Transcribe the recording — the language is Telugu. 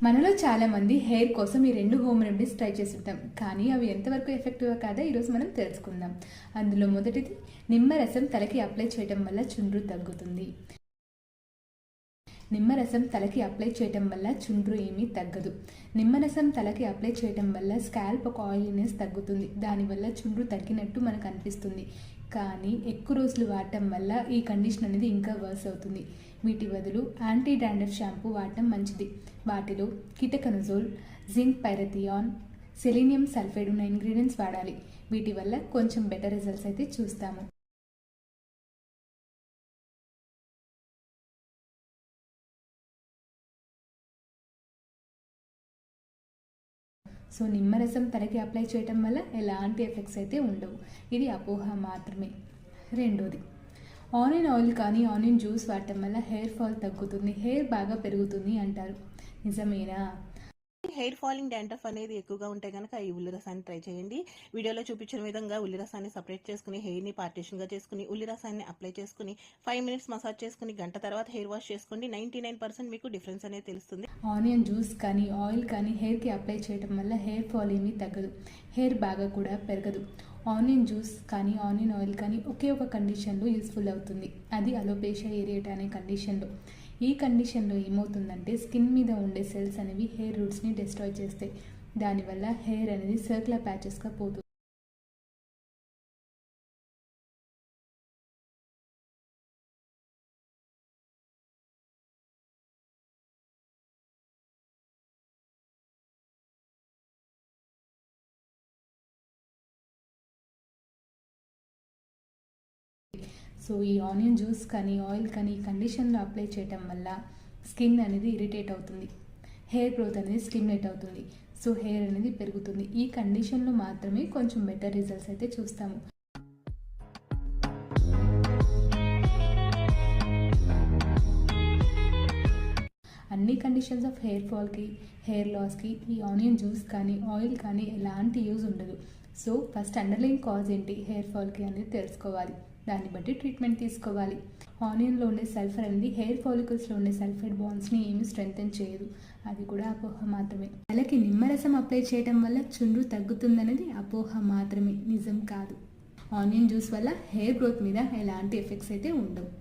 మనలో చాలామంది హెయిర్ కోసం ఈ 2 హోమ్ రెమెడీస్ ట్రై చేస్తుంటాం, కానీ అవి ఎంతవరకు ఎఫెక్టివ్ కాదో ఈరోజు మనం తెలుసుకుందాం. అందులో మొదటిది, నిమ్మరసం తలకి అప్లై చేయడం వల్ల చుండ్రు తగ్గుతుంది. నిమ్మరసం తలకి అప్లై చేయడం వల్ల చుండ్రు ఏమీ తగ్గదు. నిమ్మరసం తలకి అప్లై చేయడం వల్ల స్కాల్ప్ ఒక ఆయిలీనెస్ తగ్గుతుంది. దానివల్ల చుండ్రు తగ్గినట్టు మనకు అనిపిస్తుంది, కానీ ఎక్కువ రోజులు వాడటం వల్ల ఈ కండిషన్ అనేది ఇంకా వర్స్ అవుతుంది. వీటి బదులు యాంటీ డాండ్రఫ్ షాంపూ వాడటం మంచిది. వాటిలో కిటకనజోల్, జింక్ పైరథియాన్, సెలీనియం సల్ఫైడ్ ఉన్న ఇంగ్రీడియంట్స్ వాడాలి. వీటి వల్ల కొంచెం బెటర్ రిజల్ట్స్ అయితే చూస్తాము. సో నిమ్మరసం తలకి అప్లై చేయటం వల్ల ఎలాంటి ఎఫెక్ట్స్ అయితే ఉండవు. ఇది అపోహ మాత్రమే. రెండోది, ఆనియన్ ఆయిల్ కానీ ఆనియన్ జ్యూస్ వాడటం వల్ల హెయిర్ ఫాల్ తగ్గుతుంది, హెయిర్ బాగా పెరుగుతుంది అంటారు. నిజమేనా? హెయిర్ ఫాలింగ్ డాండ్రఫ్ అనేది ఎక్కువగా ఉంటే కనుక ఈ ఉల్లి రసాన్ని ట్రై చేయండి. వీడియోలో చూపించిన విధంగా ఉల్లి రసాన్ని సపరేట్ చేసుకుని హెయిర్ని పార్టిషన్గా చేసుకుని ఉల్లి రసాన్ని అప్లై చేసుకుని 5 మినిట్స్ మసాజ్ చేసుకుని గంట తర్వాత హెయిర్ వాష్ చేసుకోండి. 99% మీకు డిఫరెన్స్ అనేది తెలుస్తుంది. ఆనియన్ జ్యూస్ కానీ ఆయిల్ కానీ హెయిర్కి అప్లై చేయడం వల్ల హెయిర్ ఫాల్ ఏమీ తగ్గదు, హెయిర్ బాగా కూడా పెరగదు. ఆనియన్ జ్యూస్ కానీ ఆనియన్ ఆయిల్ కానీ ఒకే ఒక కండిషన్లో యూస్ఫుల్ అవుతుంది, అది అలోపేషియా ఏరియేటా అనే కండిషన్లో. ఈ కండిషన్లో ఏమవుతుందంటే స్కిన్ మీద ఉండే సెల్స్ అనేవి హెయిర్ రూట్స్ని డిస్ట్రాయ్ చేస్తాయి. దానివల్ల హెయిర్ అనేది సర్క్యులర్ ప్యాచెస్గా పోతుంది. సో ఈ ఆనియన్ జ్యూస్ కానీ ఆయిల్ కానీ ఈ కండిషన్లో అప్లై చేయటం వల్ల స్కిన్ అనేది ఇరిటేట్ అవుతుంది, హెయిర్ గ్రోత్ అనేది స్టిమ్యులేట్ అవుతుంది. సో హెయిర్ అనేది పెరుగుతుంది. ఈ కండిషన్లో మాత్రమే కొంచెం బెటర్ రిజల్ట్స్ అయితే చూస్తాము. అన్ని కండిషన్స్ ఆఫ్ హెయిర్ ఫాల్కి, హెయిర్ లాస్కి ఈ ఆనియన్ జ్యూస్ కానీ ఆయిల్ కానీ ఎలాంటి యూజ్ ఉండదు. సో ఫస్ట్ అండర్లైన్ కాజ్ ఏంటి హెయిర్ ఫాల్కి అనేది తెలుసుకోవాలి, దాన్ని బట్టి ట్రీట్మెంట్ తీసుకోవాలి. ఆనియన్లో ఉండే సల్ఫర్ అనేది హెయిర్ ఫాలికల్స్లో ఉండే సల్ఫైడ్ బాండ్స్ని ఏమీ స్ట్రెంగ్తెన్ చేయదు, అది కూడా అపోహ మాత్రమే. తలకి నిమ్మరసం అప్లై చేయడం వల్ల చుండ్రు తగ్గుతుందనేది అపోహ మాత్రమే, నిజం కాదు. ఆనియన్ జ్యూస్ వల్ల హెయిర్ గ్రోత్ మీద ఎలాంటి ఎఫెక్ట్స్ అయితే ఉండవు.